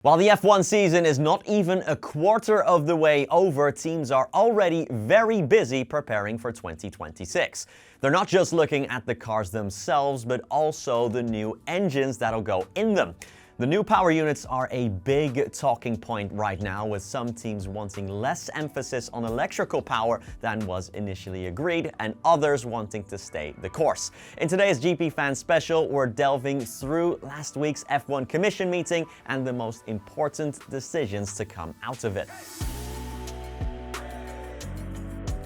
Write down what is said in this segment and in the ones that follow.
While the F1 season is not even a quarter of the way over, teams are already very busy preparing for 2026. They're not just looking at the cars themselves, but also the new engines that'll go in them. The new power units are a big talking point right now, with some teams wanting less emphasis on electrical power than was initially agreed, and others wanting to stay the course. In today's GPFans Special, we're delving through last week's F1 Commission meeting and the most important decisions to come out of it.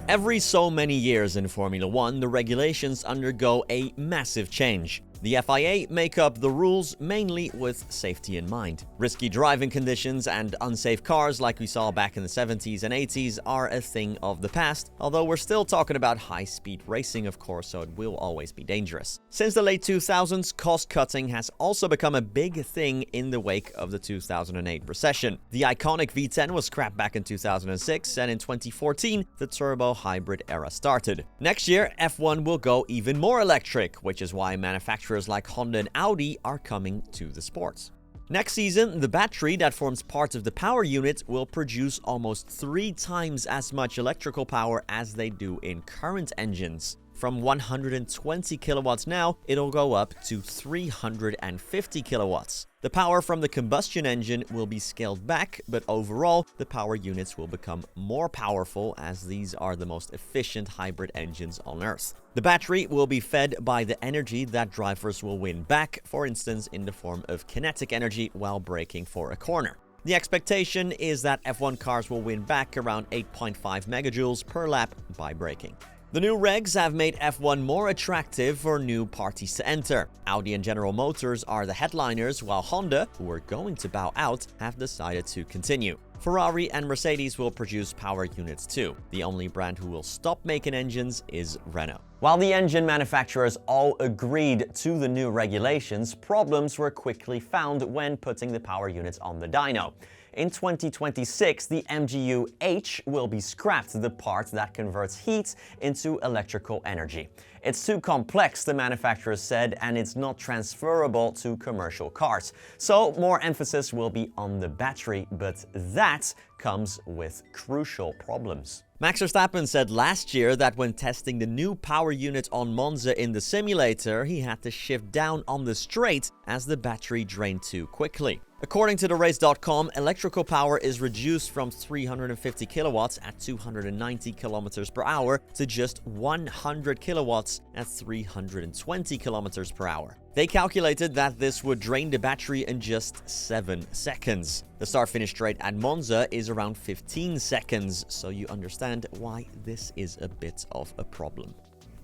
Every so many years in Formula One, the regulations undergo a massive change. The FIA make up the rules mainly with safety in mind. Risky driving conditions and unsafe cars like we saw back in the 70s and 80s are a thing of the past, although we're still talking about high-speed racing, of course, so it will always be dangerous. Since the late 2000s, cost-cutting has also become a big thing in the wake of the 2008 recession. The iconic V10 was scrapped back in 2006, and in 2014, the turbo hybrid era started. Next year, F1 will go even more electric, which is why manufacturers like Honda and Audi are coming to the sport. Next season, the battery that forms part of the power unit will produce almost 3 times as much electrical power as they do in current engines. From 120 kilowatts now, it'll go up to 350 kilowatts. The power from the combustion engine will be scaled back, but overall, the power units will become more powerful as these are the most efficient hybrid engines on Earth. The battery will be fed by the energy that drivers will win back, for instance in the form of kinetic energy while braking for a corner. The expectation is that F1 cars will win back around 8.5 megajoules per lap by braking. The new regs have made F1 more attractive for new parties to enter. Audi and General Motors are the headliners, while Honda, who are going to bow out, have decided to continue. Ferrari and Mercedes will produce power units too. The only brand who will stop making engines is Renault. While the engine manufacturers all agreed to the new regulations, problems were quickly found when putting the power units on the dyno. In 2026, the MGU-H will be scrapped, the part that converts heat into electrical energy. It's too complex, the manufacturers said, and it's not transferable to commercial cars. So more emphasis will be on the battery, but that comes with crucial problems. Max Verstappen said last year that when testing the new power unit on Monza in the simulator, he had to shift down on the straight as the battery drained too quickly. According to TheRace.com, electrical power is reduced from 350 kilowatts at 290 kilometers per hour to just 100 kilowatts at 320 kilometers per hour. They calculated that this would drain the battery in just 7 seconds. The start-finish straight at Monza is around 15 seconds, so you understand why this is a bit of a problem.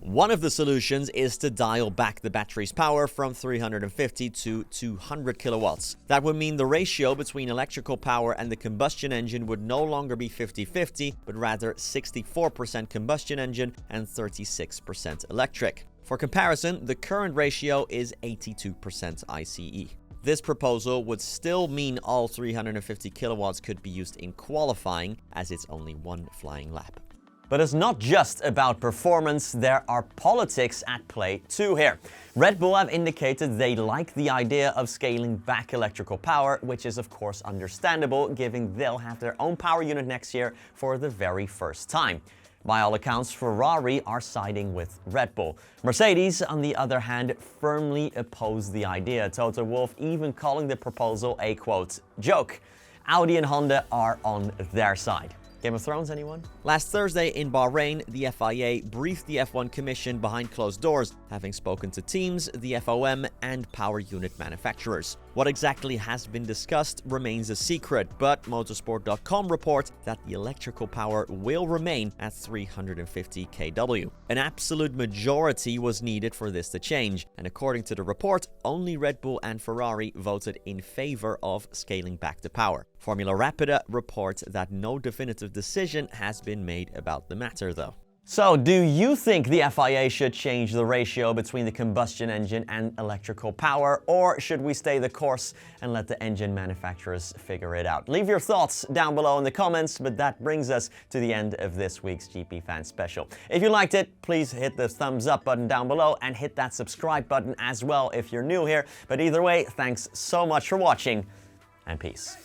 One of the solutions is to dial back the battery's power from 350 to 200 kilowatts. That would mean the ratio between electrical power and the combustion engine would no longer be 50-50, but rather 64% combustion engine and 36% electric. For comparison, the current ratio is 82% ICE. This proposal would still mean all 350 kilowatts could be used in qualifying, as it's only one flying lap. But it's not just about performance, there are politics at play too here. Red Bull have indicated they like the idea of scaling back electrical power, which is of course understandable, given they'll have their own power unit next year for the very first time. By all accounts, Ferrari are siding with Red Bull. Mercedes, on the other hand, firmly oppose the idea, Toto Wolff even calling the proposal a, quote, joke. Audi and Honda are on their side. Game of Thrones, anyone? Last Thursday in Bahrain, the FIA briefed the F1 Commission behind closed doors, having spoken to teams, the FOM, and power unit manufacturers. What exactly has been discussed remains a secret, but Motorsport.com report that the electrical power will remain at 350 kW. An absolute majority was needed for this to change, and according to the report, only Red Bull and Ferrari voted in favor of scaling back the power. Formula Rapida reports that no definitive decision has been made about the matter, though. So, do you think the FIA should change the ratio between the combustion engine and electrical power, or should we stay the course and let the engine manufacturers figure it out? Leave your thoughts down below in the comments, but that brings us to the end of this week's GPFans Special. If you liked it, please hit the thumbs up button down below and hit that subscribe button as well if you're new here. But either way, thanks so much for watching, and peace.